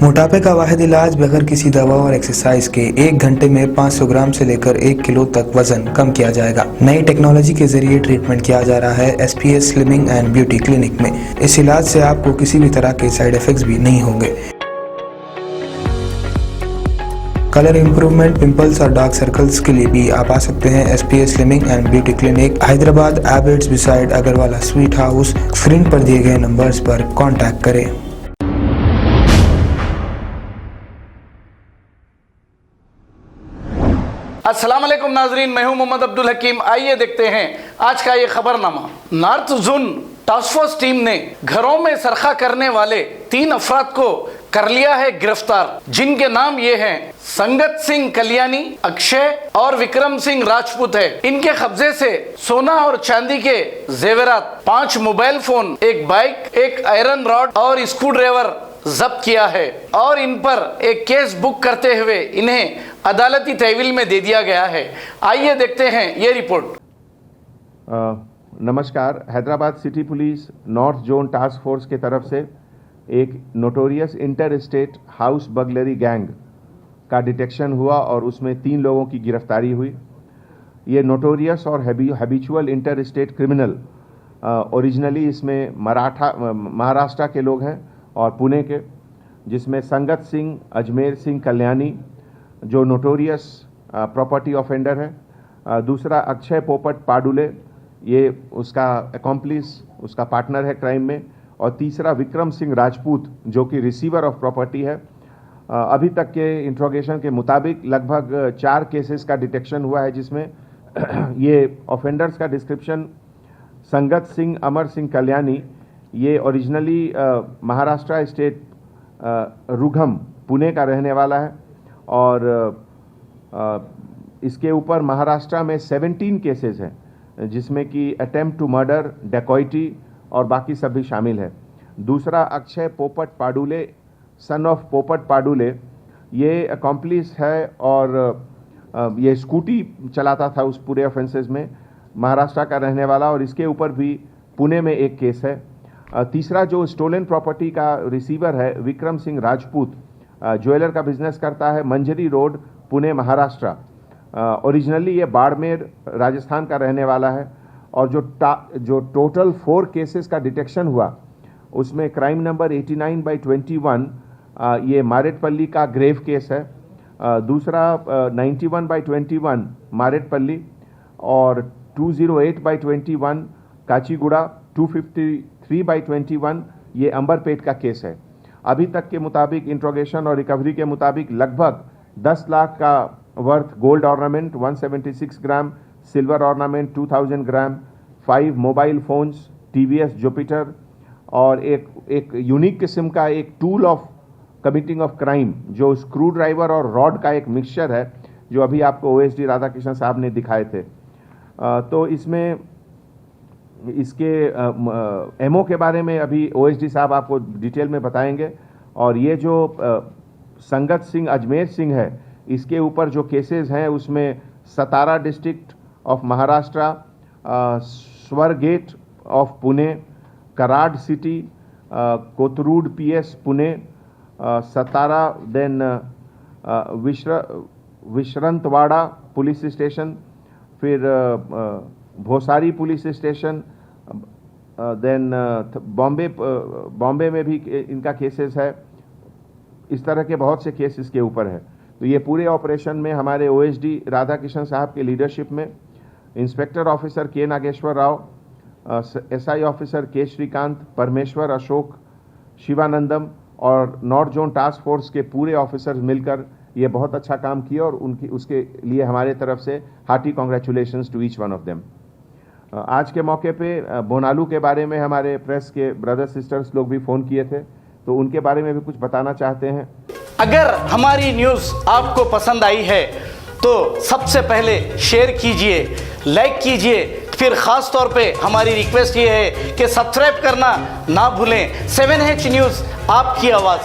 मोटापे का वाहिद इलाज बगैर किसी दवा और एक्सरसाइज के 1 घंटे में 500 ग्राम से लेकर 1 किलो तक वजन कम किया जाएगा। नई टेक्नोलॉजी के जरिए ट्रीटमेंट किया जा रहा है SPS slimming and beauty clinic में। इस इलाज से आपको किसी भी तरह के साइड इफेक्ट्स भी नहीं होंगे। कलर इंप्रूवमेंट, पिंपल्स और डार्क सर्कल्स के लिए भी आप आ सकते हैं SPS slimming and beauty clinic, Hyderabad, Abids beside Agarwala sweet house. Screen पर दिए गए नंबर्स पर कॉन्टैक्ट करें। अस्सलाम वालेकुम नाजरीन, मैं हूं मोहम्मद अब्दुल हकीम। आइए देखते हैं आज का ये खबरनामा। North zone task force team ने घरों में सरखा करने वाले 3 अफराद को कर लिया है गिरफ्तार, जिनके नाम ये हैं संगत सिंह कल्याणी, अक्षय और विक्रम सिंह राजपूत है। इनके कब्जे से सोना और चांदी के जेवरात, 5 mobile phone, 1 bike, 1 iron rod और स्क्रू ड्राइवर जब्त किया है और इन पर एक केस बुक करते हुए इन्हें अदालती तहवील में दे दिया गया है। आइए देखते हैं ये रिपोर्ट। नमस्कार। Hyderabad city police north zone task force के तरफ से एक notorious inter state house burglary gang का डिटेक्शन हुआ और उसमें 3 लोगों की गिरफ्तारी हुई। ये नोटोरियस और habitual inter state criminal originally इसमें महाराष्ट्र के लोग हैं और पुणे के, जिसमें संगत सिंह, अजमेर सिंह कल्याणी जो नोटोरियस प्रॉपर्टी ऑफेंडर है, दूसरा अक्षय पोपट पाडुले, ये उसका अकॉम्प्लिस, उसका पार्टनर है क्राइम में, और तीसरा विक्रम सिंह राजपूत जो कि रिसीवर ऑफ प्रॉपर्टी है। अभी तक के इंट्रोगेशन के मुताबिक लगभग 4 केसेस का डिटेक्शन हुआ है, जिसमें ये ऑफेंडर्स का डिस्क्रिप्शन संगत सिंह अमर सिंह कल्याणी, ये ओरिजिनली महाराष्ट्र स्टेट रुघम पुणे का रहने वाला है और इसके ऊपर महाराष्ट्र में 17 केसेस हैं, जिसमें कि अटेम्प्ट टू मर्डर, डेकॉइटी और बाकी सब भी शामिल है। दूसरा अक्षय पोपट पाडुले, सन ऑफ पोपट पाडुले, ये अकॉम्प्लिस है और ये स्कूटी चलाता था उस पूरे ऑफेंसेस में, महाराष्ट्र का रहने वाला, और इसके ऊपर भी पुणे में 1 केस है। तीसरा जो स्टोलन प्रॉपर्टी का रिसीवर है विक्रम सिंह राजपूत, ज्वेलर का बिजनेस करता है, मंजरी रोड, पुणे, महाराष्ट्र। ओरिजिनली ये बाड़मेर राजस्थान का रहने वाला है और जो टोटल 4 केसेस का डिटेक्शन हुआ उसमें क्राइम नंबर 89/21 ये मारेटपल्ली का ग्रेव केस है, दूसरा 91/21 मारेटपल्ली और 208/21 काचीगुड़ा, 253/21 ये अंबरपेट का केस है। अभी तक के मुताबिक इंट्रोगेशन और रिकवरी के मुताबिक लगभग 10 लाख का वर्थ गोल्ड ऑर्नामेंट, 176 ग्राम सिल्वर ऑर्नामेंट, 2000 ग्राम, 5 मोबाइल फोन्स, TVS जुपिटर और एक यूनिक किस्म का एक tool of committing of crime जो स्क्रू ड्राइवर और रॉड का एक मिक्सचर है, जो अभी आपको OSD राधाकृष्ण साहब ने दिखाए थे। तो इसमें इसके एमओ के बारे में अभी OSD साहब आपको डिटेल में बताएंगे। और ये जो संगत सिंह अजमेर सिंह है, इसके ऊपर जो केसेस हैं उसमें Satara district of Maharashtra, Swargate of Pune, Karad city, Kothrud PS Pune, Satara, then Vishrantwadi police station, फिर Bhosari police station, then Bombay में भी इनका केसेस है। इस तरह के बहुत से केस इसके ऊपर है। तो ये पूरे ऑपरेशन में हमारे OSD राधाकृष्ण साहब के लीडरशिप में inspector officer K Nageshwar Rao, SI officer K Srikanth, Parameshwar, Ashok, Shivanandam और नॉर्थ जोन टास्क फोर्स के पूरे ऑफिसर्स मिलकर ये बहुत अच्छा काम किया और उसके लिए हमारे तरफ से hearty congratulations to each one of them. आज के मौके पे बोनालू के बारे में हमारे प्रेस के ब्रदर्स सिस्टर्स लोग भी फ़ोन किए थे, तो उनके बारे में भी कुछ बताना चाहते हैं। अगर हमारी न्यूज़ आपको पसंद आई है तो सबसे पहले शेयर कीजिए, लाइक कीजिए, फिर ख़ास तौर पे हमारी रिक्वेस्ट ये है कि सब्सक्राइब करना ना भूलें। 7H न्यूज़, आपकी आवाज़।